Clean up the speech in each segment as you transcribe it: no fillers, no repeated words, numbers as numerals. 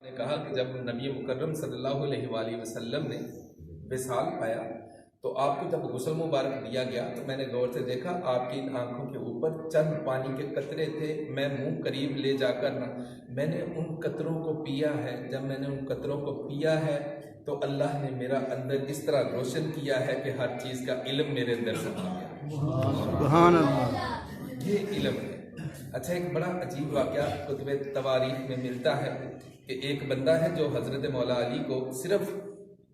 ने कहा कि जब नबी मुकर्रम सल्लल्लाहु अलैहि वसल्लम ने विसाल पाया तो आपको जब गुस्ल मुबारक दिया गया तो मैंने गौर से देखा आपकी इन आंखों के ऊपर चंद पानी के कतरे थे। मैं मुंह करीब ले जाकर ना मैंने उन कतरों को पिया है। जब मैंने उन कतरों को पिया है तो अल्लाह ने मेरा अंदर इस तरह रोशन किया है कि हर चीज़ का इल्म मेरे अंदर समा गया। सुभान अल्लाह। ये इल्म है। अच्छा, एक बड़ा अजीब वाक़या कुतुब तवारीख में मिलता है कि एक बंदा है जो हज़रत मौला अली को सिर्फ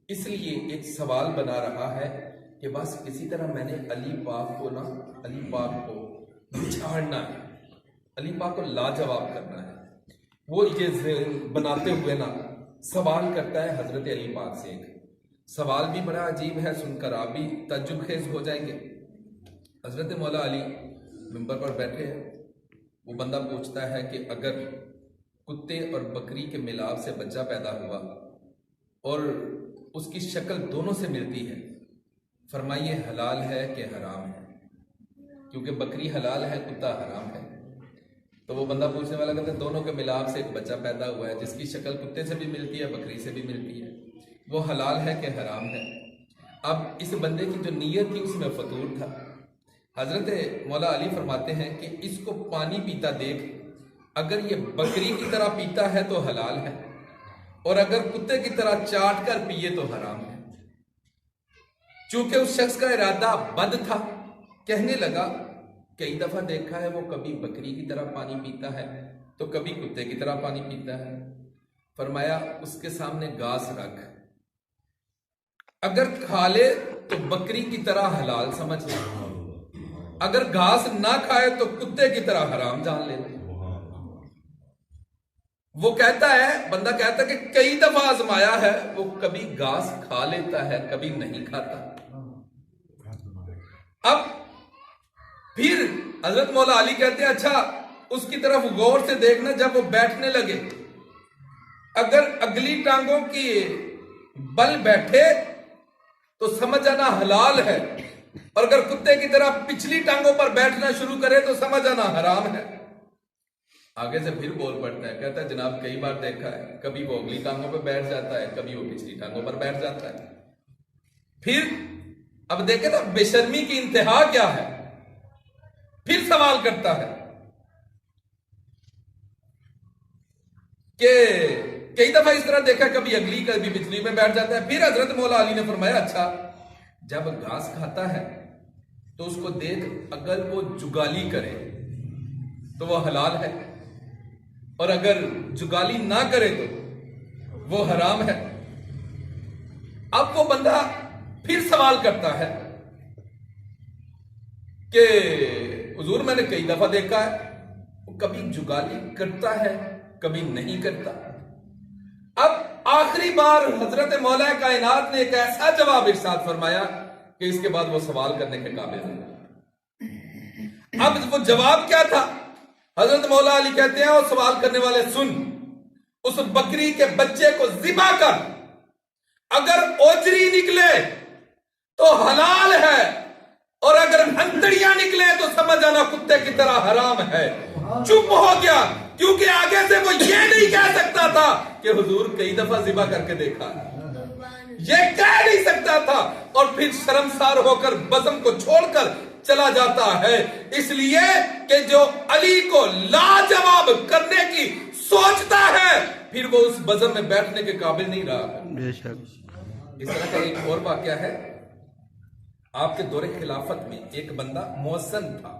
इसलिए एक सवाल बना रहा है कि बस इसी तरह मैंने अली पाक को बिछाड़ना है, अली पाक को लाजवाब करना है। वो ये बनाते हुए ना सवाल करता है हज़रत अली पाक से। एक सवाल भी बड़ा अजीब है, सुनकर आप भी तज्जुब खेज हो जाएंगे। हज़रत मौला अली मिंबर पर बैठे हैं। वो बंदा पूछता है कि अगर कुत्ते और बकरी के मिलाप से बच्चा पैदा हुआ और उसकी शक्ल दोनों से मिलती है, फरमाइए हलाल है कि हराम है? क्योंकि बकरी हलाल है, कुत्ता हराम है। तो वो बंदा पूछने वाला कहता है दोनों के मिलाप से एक बच्चा पैदा हुआ है जिसकी शक्ल कुत्ते से भी मिलती है, बकरी से भी मिलती है, वो हलाल है कि हराम है? अब इस बंदे की जो नीयत थी उसमें फतूर था। हजरत मौला अली फरमाते हैं कि इसको पानी पीता देख, अगर ये बकरी की तरह पीता है तो हलाल है और अगर कुत्ते की तरह चाट कर पिए तो हराम है। चूंकि उस शख्स का इरादा बद था, कहने लगा कई दफा देखा है वो कभी बकरी की तरह पानी पीता है तो कभी कुत्ते की तरह पानी पीता है। फरमाया उसके सामने घास रख, अगर खा ले तो बकरी की तरह हलाल समझ ले, अगर घास ना खाए तो कुत्ते की तरह हराम जान ले। वो कहता है, बंदा कहता है कि कई दफा आजमाया है, वो कभी घास खा लेता है कभी नहीं खाता। अब फिर हजरत मौला अली कहते हैं अच्छा उसकी तरफ गौर से देखना, जब वो बैठने लगे अगर अगली टांगों की बल बैठे तो समझ आना हलाल है और अगर कुत्ते की तरह पिछली टांगों पर बैठना शुरू करे तो समझ आना हराम है। आगे से फिर बोल पड़ता है, कहता है जनाब कई बार देखा है, कभी वो अगली टांगों पर बैठ जाता है कभी वो पिछली टांगों पर बैठ जाता है। फिर अब देखे ना बेशर्मी की इंतहा क्या है। फिर सवाल करता है कि कई दफा इस तरह देखा, कभी अगली कभी पिछली में बैठ जाता है। फिर हजरत मौला अली ने फरमाया अच्छा जब घास खाता है तो उसको देख, अगर वो जुगाली करे तो वो हलाल है और अगर जुगाली ना करे तो वो हराम है। अब वो बंदा फिर सवाल करता है कि हुजूर मैंने कई दफा देखा है वो कभी जुगाली करता है कभी नहीं करता। अब आखिरी बार हजरत मौला कायनात ने एक ऐसा जवाब इरशाद फरमाया कि इसके बाद वो सवाल करने के काबिल नहीं। अब वो जवाब क्या था? हजरत मौला अली कहते हैं, वो सवाल करने वाले सुन, उस बकरी के बच्चे को ज़िबा कर, अगर ओजरी निकले तो हलाल है और अगर अंतड़ियां निकले तो समझ आना कुत्ते की तरह हराम है। चुप हो गया क्योंकि आगे से वो ये नहीं कह सकता था कि हुजूर कई दफा ज़िबा करके देखा, ये कह नहीं सकता था और फिर शर्मसार होकर बज़म को छोड़कर चला जाता है, इसलिए कि जो अली को लाजवाब करने की सोचता है फिर वो उस बज़म में बैठने के काबिल नहीं रहा। इस तरह का एक और वाकया है। आपके दौरे खिलाफत में एक बंदा मुअज्जिन था।